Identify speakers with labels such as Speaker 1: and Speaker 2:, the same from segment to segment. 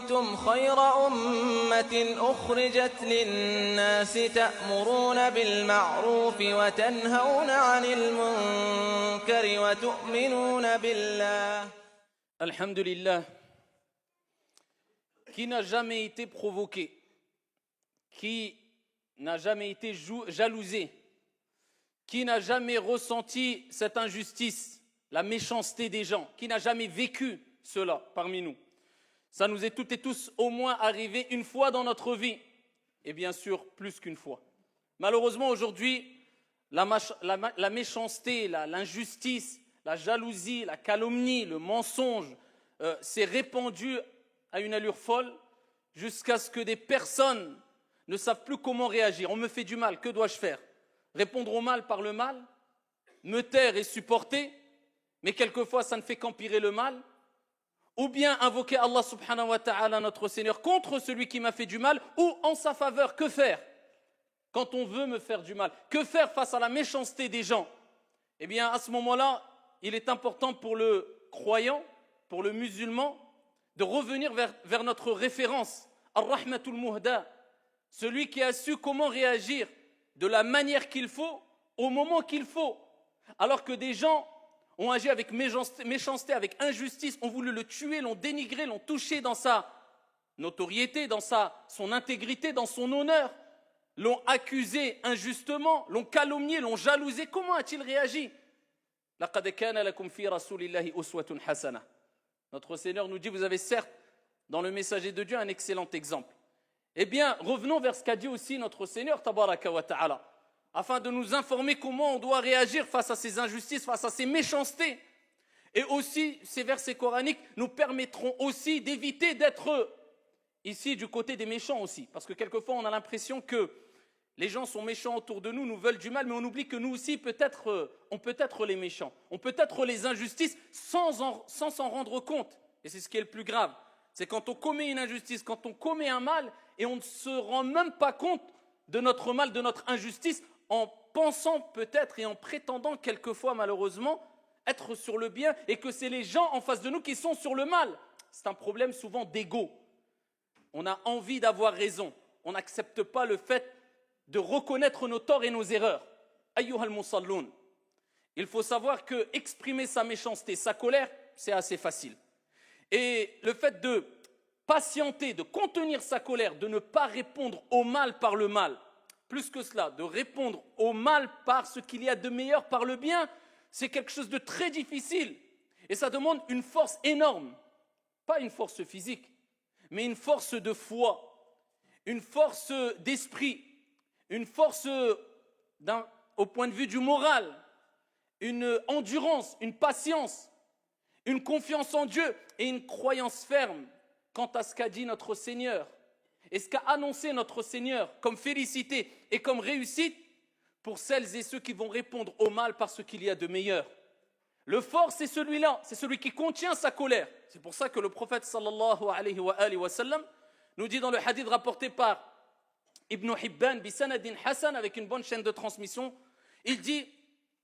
Speaker 1: كنتم خير أمة أخرجت للناس تأمرون بالمعروف وتنهون عن المنكر وتؤمنون بالله.
Speaker 2: Alhamdulillah, qui n'a jamais été provoqué, qui n'a jamais été jalousé, qui n'a jamais ressenti cette injustice, la méchanceté des gens, qui n'a jamais vécu cela parmi nous. Ça nous est toutes et tous au moins arrivé une fois dans notre vie, et bien sûr plus qu'une fois. Malheureusement aujourd'hui, la méchanceté, l'injustice, la jalousie, la calomnie, le mensonge s'est répandu à une allure folle jusqu'à ce que des personnes ne savent plus comment réagir. On me fait du mal, que dois-je faire? Répondre au mal par le mal, me taire et supporter, mais quelquefois ça ne fait qu'empirer le mal, ou bien invoquer Allah subhanahu wa ta'ala, notre Seigneur, contre celui qui m'a fait du mal, ou en sa faveur. Que faire quand on veut me faire du mal? Que faire face à la méchanceté des gens? Eh bien, à ce moment-là, il est important pour le croyant, pour le musulman, de revenir vers notre référence, Ar-Rahmatul Muhda, celui qui a su comment réagir de la manière qu'il faut, au moment qu'il faut, alors que des gens ont agi avec méchanceté, avec injustice, ont voulu le tuer, l'ont dénigré, l'ont touché dans sa notoriété, dans son intégrité, dans son honneur, l'ont accusé injustement, l'ont calomnié, l'ont jalousé. Comment a-t-il réagi? لَقَدْ كَانَ لَكُمْ فِي رَسُولِ اللَّهِ أُسْوَةٌ حَسَنَةٌ. Notre Seigneur nous dit, vous avez certes dans le messager de Dieu un excellent exemple. Eh bien, revenons vers ce qu'a dit aussi notre Seigneur, tabaraka wa ta'ala, afin de nous informer comment on doit réagir face à ces injustices, face à ces méchancetés. Et aussi, ces versets coraniques nous permettront aussi d'éviter d'être ici du côté des méchants aussi. Parce que quelquefois, on a l'impression que les gens sont méchants autour de nous, nous veulent du mal, mais on oublie que nous aussi, on peut être les méchants. On peut être les injustices sans s'en rendre compte. Et c'est ce qui est le plus grave. C'est quand on commet une injustice, quand on commet un mal, et on ne se rend même pas compte de notre mal, de notre injustice, en pensant peut-être et en prétendant quelquefois malheureusement être sur le bien, et que c'est les gens en face de nous qui sont sur le mal. C'est un problème souvent d'ego. On a envie d'avoir raison. On n'accepte pas le fait de reconnaître nos torts et nos erreurs. Ayyuhal musalloun. Il faut savoir que exprimer sa méchanceté, sa colère, c'est assez facile. Et le fait de patienter, de contenir sa colère, de ne pas répondre au mal par le mal, plus que cela, de répondre au mal par ce qu'il y a de meilleur, par le bien, c'est quelque chose de très difficile. Et ça demande une force énorme. Pas une force physique, mais une force de foi, une force d'esprit, une force au point de vue du moral, une endurance, une patience, une confiance en Dieu et une croyance ferme quant à ce qu'a dit notre Seigneur et ce qu'a annoncé notre Seigneur comme félicité et comme réussite pour celles et ceux qui vont répondre au mal par ce qu'il y a de meilleur. Le fort, c'est celui-là, c'est celui qui contient sa colère. C'est pour ça que le prophète sallallahu alayhi wa sallam nous dit dans le hadith rapporté par Ibn Hibban bisanadin Hassan, avec une bonne chaîne de transmission, il dit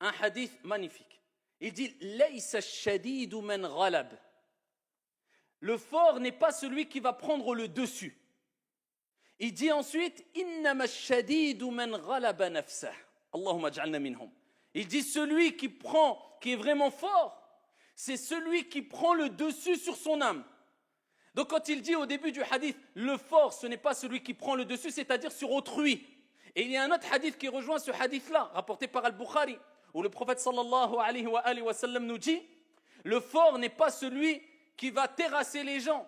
Speaker 2: un hadith magnifique. Il dit Laysa ash-shadidu man ghalab. Le fort n'est pas celui qui va prendre le dessus. Il dit ensuite Innama ash-shadidu man ghalaba nafsah. Allahumma ij'alna minhum. Il dit celui qui est vraiment fort, c'est celui qui prend le dessus sur son âme. Donc quand il dit au début du hadith, le fort, ce n'est pas celui qui prend le dessus, c'est-à-dire sur autrui. Et il y a un autre hadith qui rejoint ce hadith-là, rapporté par Al-Bukhari, où le prophète sallallahu alayhi wa sallam nous dit, le fort n'est pas celui qui va terrasser les gens,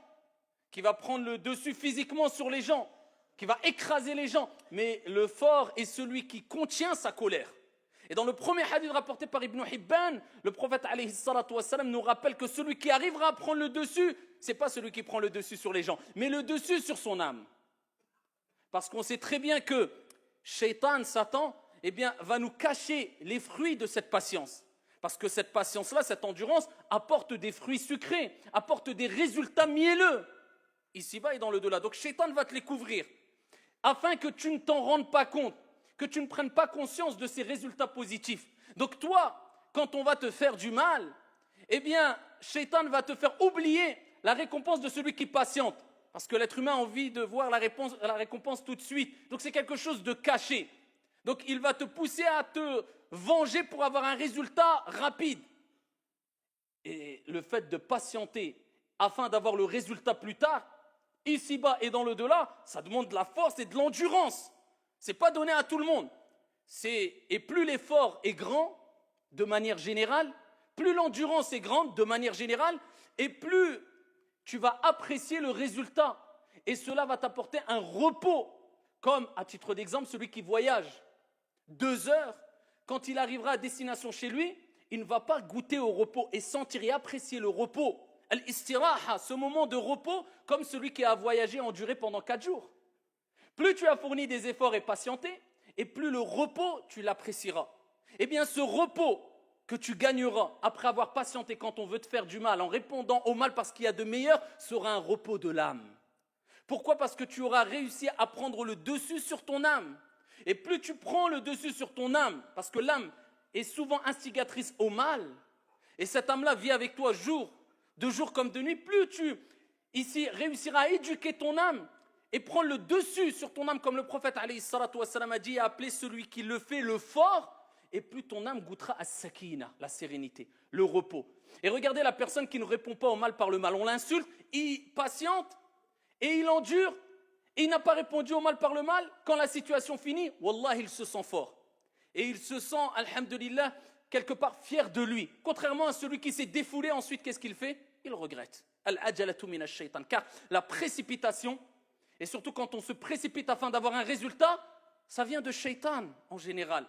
Speaker 2: qui va prendre le dessus physiquement sur les gens, qui va écraser les gens, mais le fort est celui qui contient sa colère. Et dans le premier hadith rapporté par Ibn Hibban, le prophète alayhi salatu wassalam nous rappelle que celui qui arrivera à prendre le dessus, c'est pas celui qui prend le dessus sur les gens, mais le dessus sur son âme. Parce qu'on sait très bien que Shaitan, Satan, eh bien, va nous cacher les fruits de cette patience. Parce que cette patience-là, cette endurance, apporte des fruits sucrés, apporte des résultats mielleux, ici-bas et dans le delà. Donc Shaitan va te les couvrir, afin que tu ne t'en rendes pas compte, que tu ne prennes pas conscience de ces résultats positifs. Donc toi, quand on va te faire du mal, eh bien, Shaitan va te faire oublier la récompense de celui qui patiente. Parce que l'être humain a envie de voir la récompense tout de suite. Donc c'est quelque chose de caché. Donc il va te pousser à te venger pour avoir un résultat rapide. Et le fait de patienter afin d'avoir le résultat plus tard, ici-bas et dans le delà, ça demande de la force et de l'endurance. Ce n'est pas donné à tout le monde. Et plus l'effort est grand, de manière générale, plus l'endurance est grande, de manière générale, et plus tu vas apprécier le résultat. Et cela va t'apporter un repos. Comme, à titre d'exemple, celui qui voyage 2 heures, quand il arrivera à destination chez lui, il ne va pas goûter au repos et sentir et apprécier le repos. Al-istiraha, ce moment de repos, comme celui qui a voyagé et enduré pendant 4 jours. Plus tu as fourni des efforts et patienté, et plus le repos, tu l'apprécieras. Eh bien, ce repos que tu gagneras après avoir patienté quand on veut te faire du mal, en répondant au mal parce qu'il y a de meilleur, sera un repos de l'âme. Pourquoi ? Parce que tu auras réussi à prendre le dessus sur ton âme. Et plus tu prends le dessus sur ton âme, parce que l'âme est souvent instigatrice au mal, et cette âme-là vit avec toi de jour comme de nuit, plus tu ici réussiras à éduquer ton âme et prendre le dessus sur ton âme, comme le prophète alayhi salatu wassalam a dit et a appelé celui qui le fait le fort, et plus ton âme goûtera à sakina, la sérénité, le repos. Et regardez la personne qui ne répond pas au mal par le mal. On l'insulte, il patiente et il endure et il n'a pas répondu au mal par le mal. Quand la situation finit, wallah, il se sent fort. Et il se sent, alhamdulillah, quelque part fier de lui. Contrairement à celui qui s'est défoulé, ensuite, qu'est-ce qu'il fait ? Il regrette. Al-ajalatu min ash-shaytan. Car la précipitation, et surtout quand on se précipite afin d'avoir un résultat, ça vient de shaitan en général.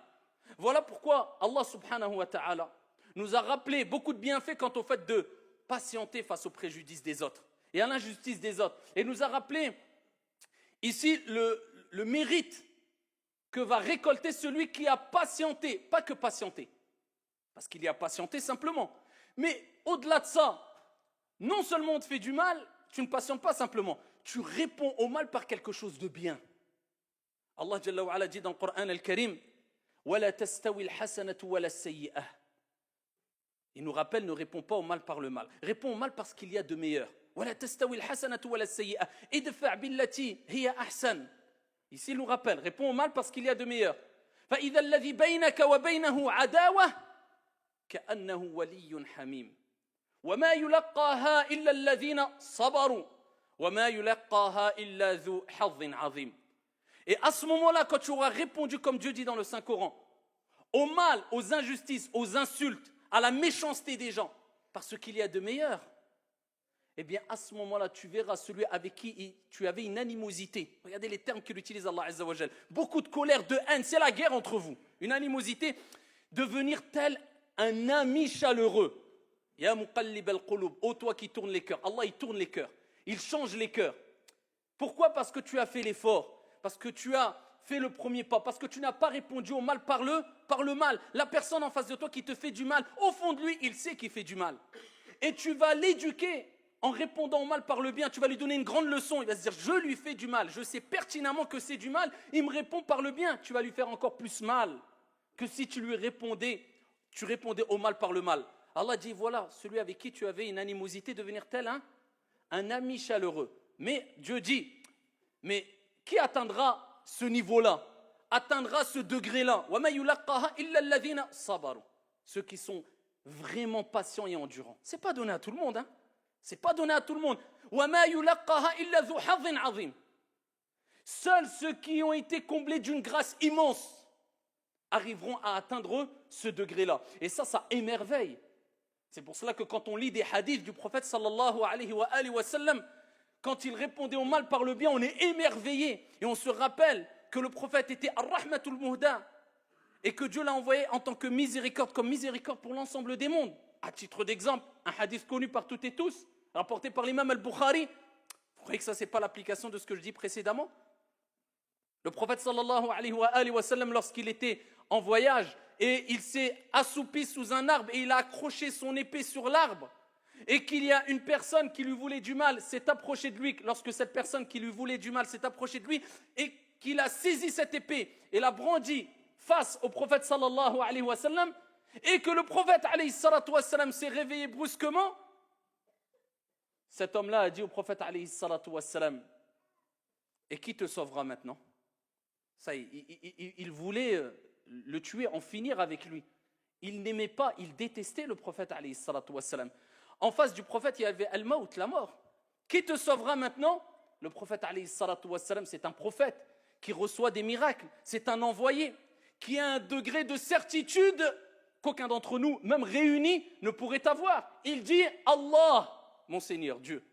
Speaker 2: Voilà pourquoi Allah subhanahu wa ta'ala nous a rappelé beaucoup de bienfaits quant au fait de patienter face aux préjudices des autres et à l'injustice des autres. Et nous a rappelé ici le mérite que va récolter celui qui a patienté, pas que patienté, parce qu'il y a patienté simplement. Mais au-delà de ça, non seulement on te fait du mal, tu ne patientes pas simplement, tu réponds au mal par quelque chose de bien. Allah Jalla wa Ala dit dans le Coran al-Karim, وَلَا تَسْتَوِي الْحَسَنَةُ وَلَا السَّيِّئَةُ. Il nous rappelle, ne réponds pas au mal par le mal. Réponds au mal parce qu'il y a de meilleur. وَلَا تَسْتَوِي الْحَسَنَةُ وَلَا السَّيِّئَةُ. إِدْفَعْ بِالَّتِي هِيَ أَحْسَنُ. Ici, il nous rappelle, réponds au mal parce qu'il y a de meilleur. فَإِذَا الَّذِي بَيْنَكَ وَبَيْنَهُ عَدَاوَةٌ كَأَنَّهُ وَلِيٌّ حَمِيمٌ وَمَا يُلَقَّاهَا إِلَّا الَّذِينَ صَبَرُوا وَمَا يُلَقَّاهَا إِلَّا ذُو حَظٍّ عَظِيمٍ. Et à ce moment-là, quand tu auras répondu, comme Dieu dit dans le Saint-Coran, au mal, aux injustices, aux insultes, à la méchanceté des gens, parce qu'il y a de meilleurs, eh bien à ce moment-là, tu verras celui avec qui tu avais une animosité. Regardez les termes qu'il utilise Allah Azza wa Jal. Beaucoup de colère, de haine, c'est la guerre entre vous. Une animosité, devenir tel un ami chaleureux. Ya muqallib al-qulub, ô toi qui tourne les cœurs. Allah, il tourne les cœurs. Il change les cœurs. Pourquoi ? Parce que tu as fait l'effort. Parce que tu as fait le premier pas, parce que tu n'as pas répondu au mal par le mal. La personne en face de toi qui te fait du mal, au fond de lui, il sait qu'il fait du mal. Et tu vas l'éduquer en répondant au mal par le bien. Tu vas lui donner une grande leçon. Il va se dire, je lui fais du mal. Je sais pertinemment que c'est du mal. Il me répond par le bien. Tu vas lui faire encore plus mal que si tu répondais au mal par le mal. Allah dit, voilà, celui avec qui tu avais une animosité, devenir tel un ami chaleureux. Mais Dieu dit, mais qui atteindra ce niveau-là, atteindra ce degré-là? Ceux qui sont vraiment patients et endurants. Ce n'est pas donné à tout le monde. Ce n'est pas donné à tout le monde. Seuls ceux qui ont été comblés d'une grâce immense arriveront à atteindre ce degré-là. Et ça émerveille. C'est pour cela que quand on lit des hadiths du prophète sallallahu alayhi wa sallam, quand il répondait au mal par le bien, on est émerveillé. Et on se rappelle que le prophète était ar-rahmatul muhda et que Dieu l'a envoyé en tant que miséricorde, comme miséricorde pour l'ensemble des mondes. À titre d'exemple, un hadith connu par toutes et tous, rapporté par l'imam al-Bukhari. Vous croyez que ça, ce n'est pas l'application de ce que je dis précédemment ? Le prophète sallallahu alayhi wa sallam, lorsqu'il était en voyage et il s'est assoupi sous un arbre et il a accroché son épée sur l'arbre, et qu'il y a une personne qui lui voulait du mal, s'est approchée de lui, lorsque cette personne qui lui voulait du mal s'est approchée de lui, et qu'il a saisi cette épée et l'a brandie face au prophète sallallahu alayhi wa sallam, et que le prophète alayhi salatu wa sallam s'est réveillé brusquement, cet homme-là a dit au prophète alayhi salatu wassalam, et qui te sauvera maintenant? Ça, il voulait le tuer, en finir avec lui. Il n'aimait pas, il détestait le prophète alayhi salatu wassalam. En face du prophète, il y avait al-maut, la mort. Qui te sauvera maintenant? Le prophète alayhi salatu wassalam, c'est un prophète qui reçoit des miracles, c'est un envoyé qui a un degré de certitude qu'aucun d'entre nous, même réunis, ne pourrait avoir. Il dit Allah, mon Seigneur, Dieu.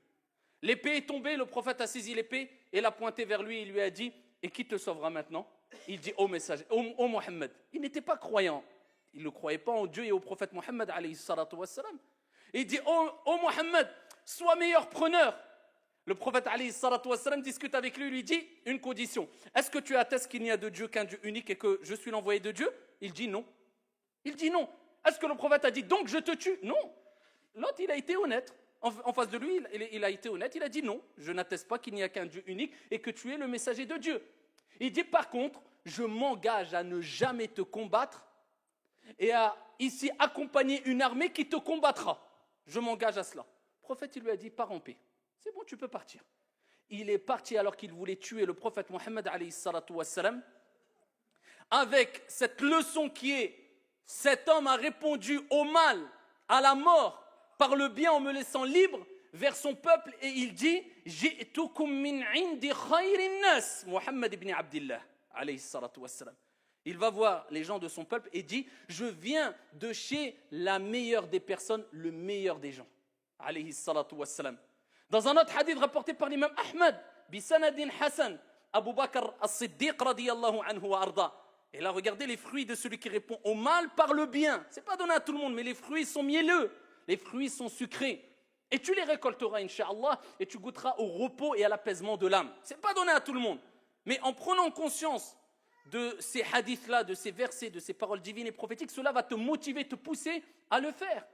Speaker 2: L'épée est tombée, le prophète a saisi l'épée et l'a pointée vers lui et lui a dit, et qui te sauvera maintenant? Il dit, ô messager, ô Mohammed. Il n'était pas croyant, il ne croyait pas en Dieu et au prophète Mohammed alayhi salatu wassalam. Il dit, ô Mohammed, sois meilleur preneur. Le prophète alayhi salatu wassalam discute avec lui, lui dit une condition. Est-ce que tu attestes qu'il n'y a de Dieu qu'un Dieu unique et que je suis l'envoyé de Dieu? Il dit non. Il dit non. Est-ce que le prophète a dit donc je te tue? Non. L'autre, il a été honnête. En face de lui, il a été honnête. Il a dit non, je n'atteste pas qu'il n'y a qu'un Dieu unique et que tu es le messager de Dieu. Il dit par contre, je m'engage à ne jamais te combattre et à ici accompagner une armée qui te combattra. Je m'engage à cela. Le prophète, il lui a dit pars en paix. C'est bon, tu peux partir. Il est parti alors qu'il voulait tuer le prophète Mohammed alayhi salatu wassalam, avec cette leçon qui est cet homme a répondu au mal, à la mort, par le bien en me laissant libre vers son peuple, et il dit Ji'tukum min indi khayrin nas, Mohammed ibn Abdillah alayhi salatu wassalam. Il va voir les gens de son peuple et dit je viens de chez la meilleure des personnes, le meilleur des gens alayhi salatu wassalam. Dans un autre hadith rapporté par l'imam Ahmad, bisanadin Hassan, Abu Bakr as-Siddiq radiyallahu anhu wa arda. Et là, regardez les fruits de celui qui répond au mal par le bien. Ce n'est pas donné à tout le monde, mais les fruits sont mielleux, les fruits sont sucrés. Et tu les récolteras, incha'Allah, et tu goûteras au repos et à l'apaisement de l'âme. Ce n'est pas donné à tout le monde. Mais en prenant conscience de ces hadiths-là, de ces versets, de ces paroles divines et prophétiques, cela va te motiver, te pousser à le faire.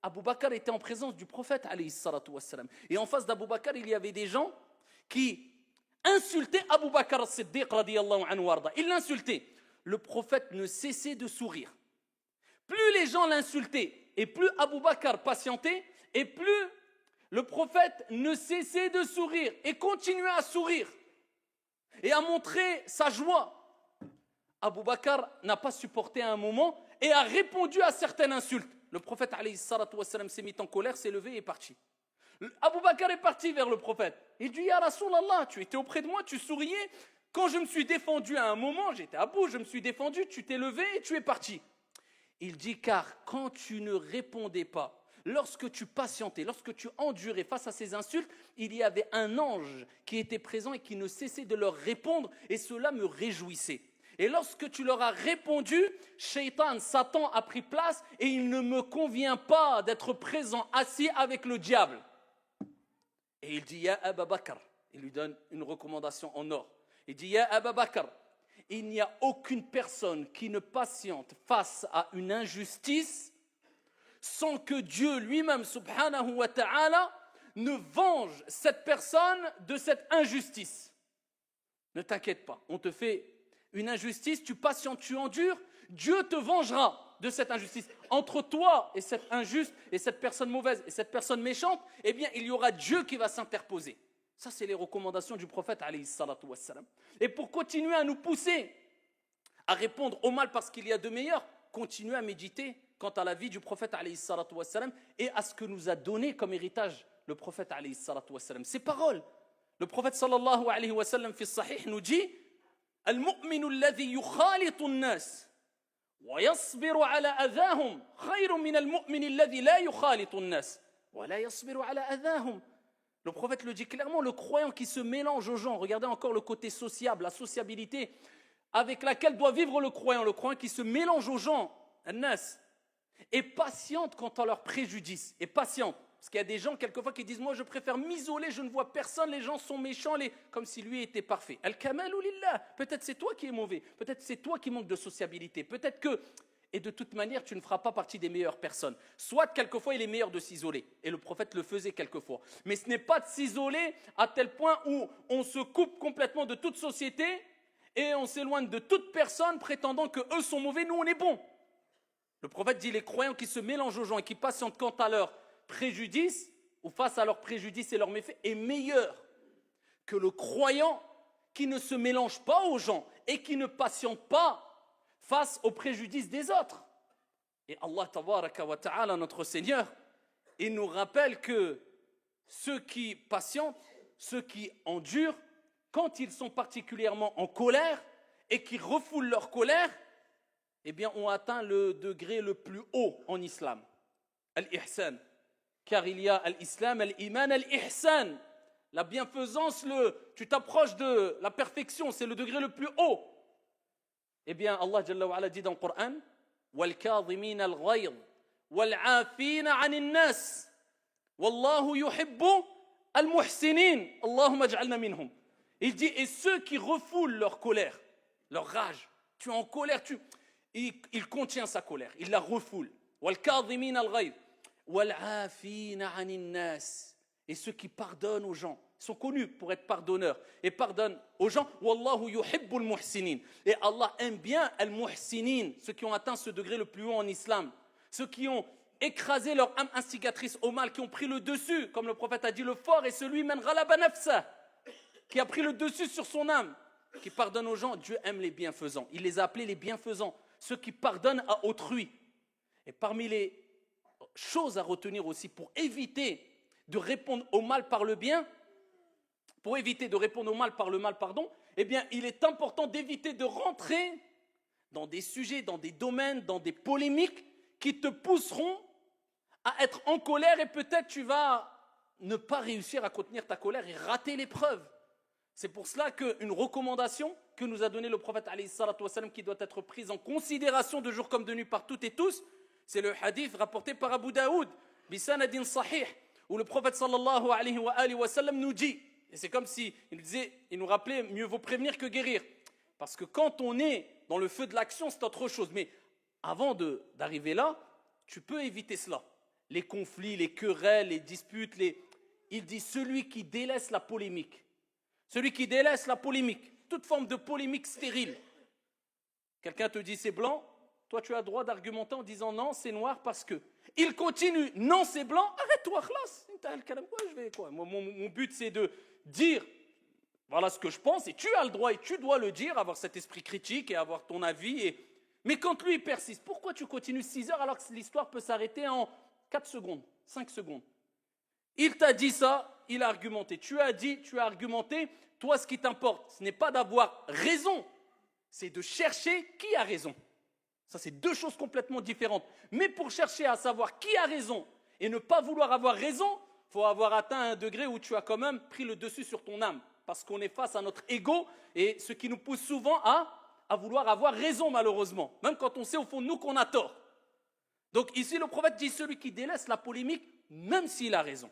Speaker 2: Abu Bakr était en présence du prophète alayhi salatu wassalam. Et en face d'Abu Bakr, il y avait des gens qui insultaient Abu Bakr as-Siddiq radiyallahu anhu warda. Ils l'insultaient. Le prophète ne cessait de sourire. Plus les gens l'insultaient et plus Abu Bakr patientait et plus le prophète ne cessait de sourire et continuait à sourire et à montrer sa joie. Abu Bakr n'a pas supporté à un moment et a répondu à certaines insultes. Le prophète alayhi salatu wassalam s'est mis en colère, s'est levé et est parti. Abu Bakr est parti vers le prophète. Il dit Ya Rasulallah, tu étais auprès de moi, tu souriais. Quand je me suis défendu à un moment, j'étais à bout, je me suis défendu, tu t'es levé et tu es parti. Il dit car quand tu ne répondais pas, lorsque tu patientais, lorsque tu endurais face à ces insultes, il y avait un ange qui était présent et qui ne cessait de leur répondre et cela me réjouissait. Et lorsque tu leur as répondu, Shaitan, Satan a pris place et il ne me convient pas d'être présent, assis avec le diable. Et il dit, Ya Abu Bakr, il lui donne une recommandation en or. Il dit, Ya Abu Bakr, il n'y a aucune personne qui ne patiente face à une injustice sans que Dieu lui-même, subhanahu wa ta'ala, ne venge cette personne de cette injustice. Ne t'inquiète pas, on te fait une injustice, tu patientes, tu endures, Dieu te vengera de cette injustice. Entre toi et cette injuste, et cette personne mauvaise, et cette personne méchante, eh bien, il y aura Dieu qui va s'interposer. Ça, c'est les recommandations du prophète, alayhi salatu wassalam. Et pour continuer à nous pousser à répondre au mal parce qu'il y a de meilleurs, continuez à méditer quant à la vie du prophète, alayhi salatu wassalam, et à ce que nous a donné comme héritage le prophète, alayhi salatu wassalam. Ces paroles, le prophète, sallallahu alayhi wa sallam, fi sahih, nous dit المؤمن الذي يخالط الناس ويصبر على أذاهم خير من المؤمن الذي لا يخالط الناس ولا يصبر على أذاهم. Le prophète le dit clairement, le croyant qui se mélange aux gens, regardez encore le côté sociable, la sociabilité avec laquelle doit vivre le croyant qui se mélange aux gens, الناس, est patiente quant à leurs préjudices, est patiente. Parce qu'il y a des gens, quelquefois, qui disent « Moi, je préfère m'isoler, je ne vois personne, les gens sont méchants, comme si lui était parfait. » Al-kamalu lillah. Peut-être c'est toi qui es mauvais, peut-être c'est toi qui manques de sociabilité, peut-être que... Et de toute manière, tu ne feras pas partie des meilleures personnes. Soit, quelquefois, il est meilleur de s'isoler. Et le prophète le faisait quelquefois. Mais ce n'est pas de s'isoler à tel point où on se coupe complètement de toute société et on s'éloigne de toute personne prétendant qu'eux sont mauvais, nous on est bons. Le prophète dit « Les croyants qui se mélangent aux gens et qui patientent quant à leur préjudice, ou face à leurs préjudices et leurs méfaits est meilleur que le croyant qui ne se mélange pas aux gens et qui ne patiente pas face aux préjudices des autres. Et Allah tabaraka wa ta'ala, notre Seigneur, il nous rappelle que ceux qui patientent, ceux qui endurent, quand ils sont particulièrement en colère et qui refoulent leur colère, eh bien, ont atteint le degré le plus haut en islam. Al-ihsan. Car il y a al-islam, al-iman, al-ihsan. La bienfaisance, tu t'approches de la perfection, c'est le degré le plus haut. Eh bien, Allah Jalla wa Ala dit dans le Coran, وَالْكَاظِمِينَ الْغَيْظِ وَالْعَافِينَ عَنِ النَّاسِ وَاللَّهُ يُحِبُّ الْمُحْسِنِينَ اللهم اجعلنا منهم. Il dit, et ceux qui refoulent leur colère, leur rage, tu es en colère, il contient sa colère, il la refoule. وَالْكَاظِمِينَ الْغَيْظِ وَالْعَافِينَ عَنِ النَّاسِ. Et ceux qui pardonnent aux gens, sont connus pour être pardonneurs et pardonnent aux gens. Wallahu yuhibbul muhsinin. Et Allah aime bien al-muhsinin, ceux qui ont atteint ce degré le plus haut en islam, ceux qui ont écrasé leur âme instigatrice au mal, qui ont pris le dessus, comme le prophète a dit, le fort est celui man ghalaba nafsa, qui a pris le dessus sur son âme, qui pardonne aux gens. Dieu aime les bienfaisants. Il les a appelés les bienfaisants, ceux qui pardonnent à autrui. Et parmi les choses à retenir aussi pour éviter de répondre au mal par le bien, pour éviter de répondre au mal par le mal, eh bien, il est important d'éviter de rentrer dans des sujets, dans des domaines, dans des polémiques qui te pousseront à être en colère et peut-être tu vas ne pas réussir à contenir ta colère et rater l'épreuve. C'est pour cela qu'une recommandation que nous a donnée le prophète alayhi salatu wassalam, qui doit être prise en considération de jour comme de nuit par toutes et tous, c'est le hadith rapporté par Abu Daoud, bisanadin sahih, où le prophète sallallahu alayhi wa sallam nous dit, et c'est comme s'il il nous rappelait, mieux vaut prévenir que guérir. Parce que quand on est dans le feu de l'action, c'est autre chose. Mais avant d'arriver là, tu peux éviter cela. Les conflits, les querelles, les disputes, il dit celui qui délaisse la polémique. Celui qui délaisse la polémique, toute forme de polémique stérile. Quelqu'un te dit c'est blanc, toi tu as le droit d'argumenter en disant non, c'est noir parce que. Il continue, non c'est blanc, arrête-toi, khlas. Mon but c'est de dire voilà ce que je pense et tu as le droit et tu dois le dire, avoir cet esprit critique et avoir ton avis. Mais quand lui il persiste, pourquoi tu continues 6 heures alors que l'histoire peut s'arrêter en 4 secondes, 5 secondes? Il t'a dit ça, il a argumenté. Tu as dit, tu as argumenté. Toi ce qui t'importe, ce n'est pas d'avoir raison, c'est de chercher qui a raison. Ça, c'est deux choses complètement différentes. Mais pour chercher à savoir qui a raison et ne pas vouloir avoir raison, il faut avoir atteint un degré où tu as quand même pris le dessus sur ton âme. Parce qu'on est face à notre ego et ce qui nous pousse souvent à vouloir avoir raison, malheureusement. Même quand on sait au fond de nous qu'on a tort. Donc ici, le prophète dit celui qui délaisse la polémique, même s'il a raison.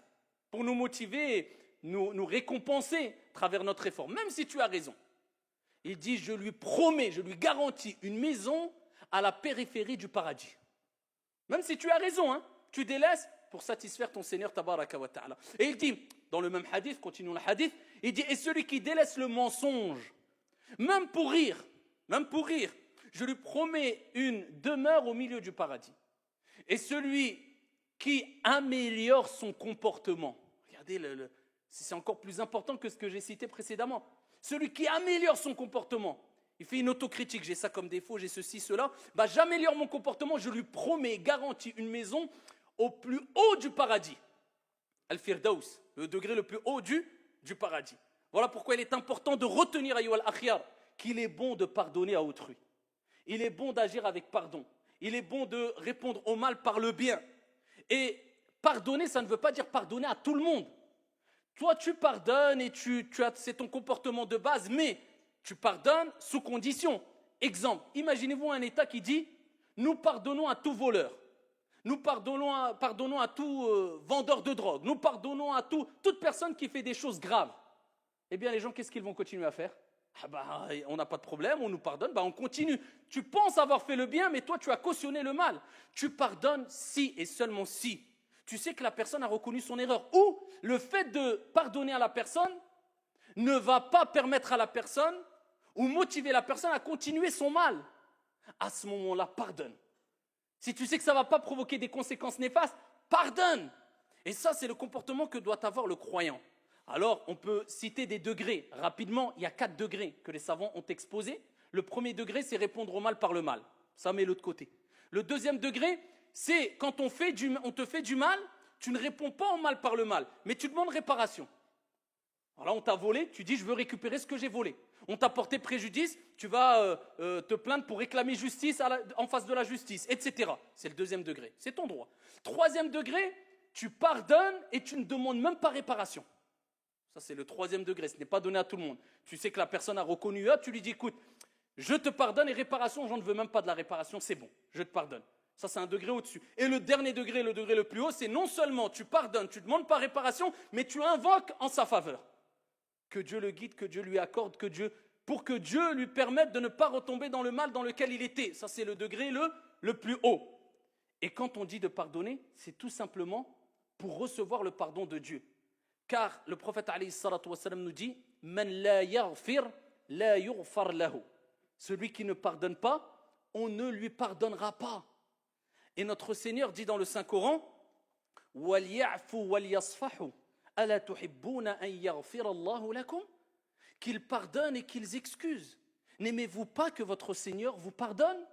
Speaker 2: Pour nous motiver et nous récompenser à travers notre effort. Même si tu as raison. Il dit, je lui promets, je lui garantis une maison à la périphérie du paradis. Même si tu as raison, tu délaisses pour satisfaire ton Seigneur tabaraka wa ta'ala. Et il dit, dans le même hadith, continuons le hadith, il dit, et celui qui délaisse le mensonge, même pour rire, je lui promets une demeure au milieu du paradis. Et celui qui améliore son comportement, regardez, c'est encore plus important que ce que j'ai cité précédemment, celui qui améliore son comportement, il fait une autocritique, j'ai ça comme défaut, j'ai ceci, cela. J'améliore mon comportement, je lui promets, garantis une maison au plus haut du paradis. Al-Firdaus, le degré le plus haut du paradis. Voilà pourquoi il est important de retenir, ayyuhal akhyar, qu'il est bon de pardonner à autrui. Il est bon d'agir avec pardon. Il est bon de répondre au mal par le bien. Et pardonner, ça ne veut pas dire pardonner à tout le monde. Toi, tu pardonnes et c'est ton comportement de base, mais tu pardonnes sous condition. Exemple, imaginez-vous un État qui dit « Nous pardonnons à tout voleur, nous pardonnons à tout vendeur de drogue, nous pardonnons à toute personne qui fait des choses graves. » Eh bien, les gens, qu'est-ce qu'ils vont continuer à faire? On n'a pas de problème, on nous pardonne, on continue. Tu penses avoir fait le bien, mais toi, tu as cautionné le mal. Tu pardonnes si et seulement si tu sais que la personne a reconnu son erreur. Ou le fait de pardonner à la personne ne va pas permettre à la personne ou motiver la personne à continuer son mal. À ce moment-là, pardonne. Si tu sais que ça ne va pas provoquer des conséquences néfastes, pardonne. Et ça, c'est le comportement que doit avoir le croyant. Alors, on peut citer des degrés. Rapidement, il y a 4 degrés que les savants ont exposés. Le premier degré, c'est répondre au mal par le mal. Ça, met-le de côté. Le deuxième degré, c'est quand on te fait du mal, tu ne réponds pas au mal par le mal, mais tu demandes réparation. Alors là, on t'a volé, tu dis, je veux récupérer ce que j'ai volé. On t'a porté préjudice, tu vas te plaindre pour réclamer justice en face de la justice, etc. C'est le deuxième degré, c'est ton droit. Troisième degré, tu pardonnes et tu ne demandes même pas réparation. Ça, c'est le troisième degré, ce n'est pas donné à tout le monde. Tu sais que la personne a reconnu, tu lui dis, écoute, je te pardonne et réparation, j'en veux même pas de la réparation, c'est bon, je te pardonne. Ça, c'est un degré au-dessus. Et le dernier degré, le degré le plus haut, c'est non seulement tu pardonnes, tu ne demandes pas réparation, mais tu invoques en sa faveur. Que Dieu le guide, que Dieu lui accorde, pour que Dieu lui permette de ne pas retomber dans le mal dans lequel il était. Ça, c'est le degré le plus haut. Et quand on dit de pardonner, c'est tout simplement pour recevoir le pardon de Dieu. Car le prophète alayhi salatu wassalam nous dit « Man la yaghfir, la yughfar lahu » Celui qui ne pardonne pas, on ne lui pardonnera pas. Et notre Seigneur dit dans le Saint-Coran « Wal ya'fu wal yasfahu » qu'ils pardonnent et qu'ils excusent. N'aimez-vous pas que votre Seigneur vous pardonne?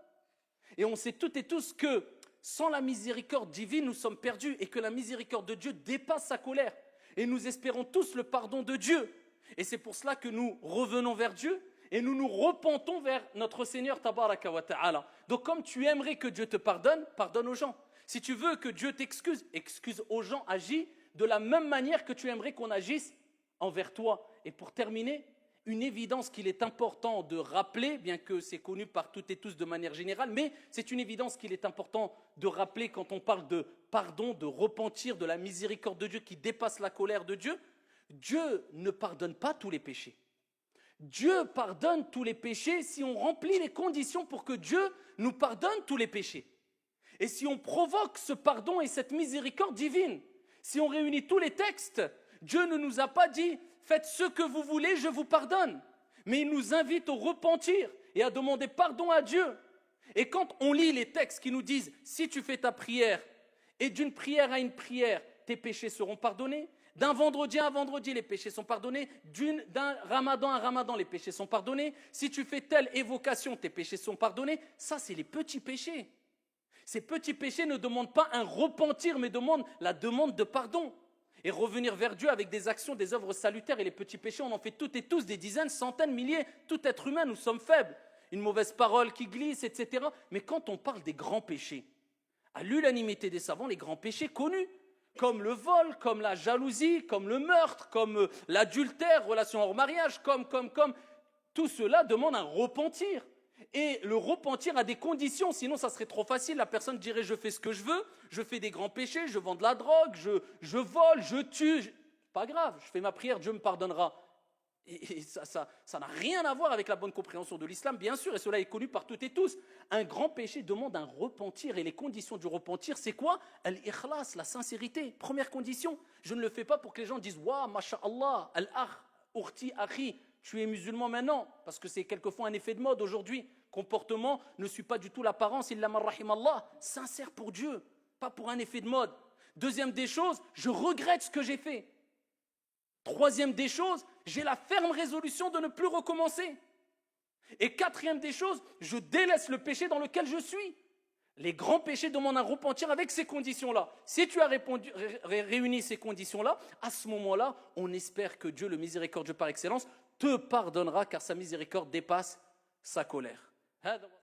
Speaker 2: Et on sait toutes et tous que sans la miséricorde divine, nous sommes perdus et que la miséricorde de Dieu dépasse sa colère. Et nous espérons tous le pardon de Dieu. Et c'est pour cela que nous revenons vers Dieu et nous nous repentons vers notre Seigneur Tabaraka wa Ta'ala. Donc comme tu aimerais que Dieu te pardonne, pardonne aux gens. Si tu veux que Dieu t'excuse, excuse aux gens, agis de la même manière que tu aimerais qu'on agisse envers toi. Et pour terminer, une évidence qu'il est important de rappeler, bien que c'est connu par toutes et tous de manière générale, mais c'est une évidence qu'il est important de rappeler quand on parle de pardon, de repentir, de la miséricorde de Dieu qui dépasse la colère de Dieu. Dieu ne pardonne pas tous les péchés. Dieu pardonne tous les péchés si on remplit les conditions pour que Dieu nous pardonne tous les péchés. Et si on provoque ce pardon et cette miséricorde divine, si on réunit tous les textes, Dieu ne nous a pas dit « faites ce que vous voulez, je vous pardonne ». Mais il nous invite au repentir et à demander pardon à Dieu. Et quand on lit les textes qui nous disent « si tu fais ta prière et d'une prière à une prière, tes péchés seront pardonnés », d'un vendredi à un vendredi, les péchés sont pardonnés, d'un ramadan à un ramadan, les péchés sont pardonnés, si tu fais telle évocation, tes péchés sont pardonnés, ça c'est les petits péchés. Ces petits péchés ne demandent pas un repentir, mais demandent la demande de pardon. Et revenir vers Dieu avec des actions, des œuvres salutaires. Et les petits péchés, on en fait toutes et tous des dizaines, centaines, milliers. Tout être humain, nous sommes faibles. Une mauvaise parole qui glisse, etc. Mais quand on parle des grands péchés, à l'unanimité des savants, les grands péchés connus, comme le vol, comme la jalousie, comme le meurtre, comme l'adultère, relation hors mariage, comme, tout cela demande un repentir. Et le repentir a des conditions, sinon ça serait trop facile. La personne dirait je fais ce que je veux, je fais des grands péchés, je vends de la drogue, je vole, je tue. Pas grave, je fais ma prière, Dieu me pardonnera. Et ça n'a rien à voir avec la bonne compréhension de l'islam, bien sûr, et cela est connu par toutes et tous. Un grand péché demande un repentir, et les conditions du repentir, c'est quoi? Al-ikhlas, la sincérité, première condition. Je ne le fais pas pour que les gens disent « Wa, masha'Allah, al-akh, urti, akhi ». Tu es musulman maintenant, parce que c'est quelquefois un effet de mode aujourd'hui. Comportement ne suit pas du tout l'apparence, illa man rahimallah. Sincère pour Dieu, pas pour un effet de mode. Deuxième des choses, je regrette ce que j'ai fait. Troisième des choses, j'ai la ferme résolution de ne plus recommencer. Et quatrième des choses, je délaisse le péché dans lequel je suis. Les grands péchés demandent un repentir avec ces conditions-là. Si tu as réuni ces conditions-là, à ce moment-là, on espère que Dieu, le miséricordieux par excellence, te pardonnera car sa miséricorde dépasse sa colère.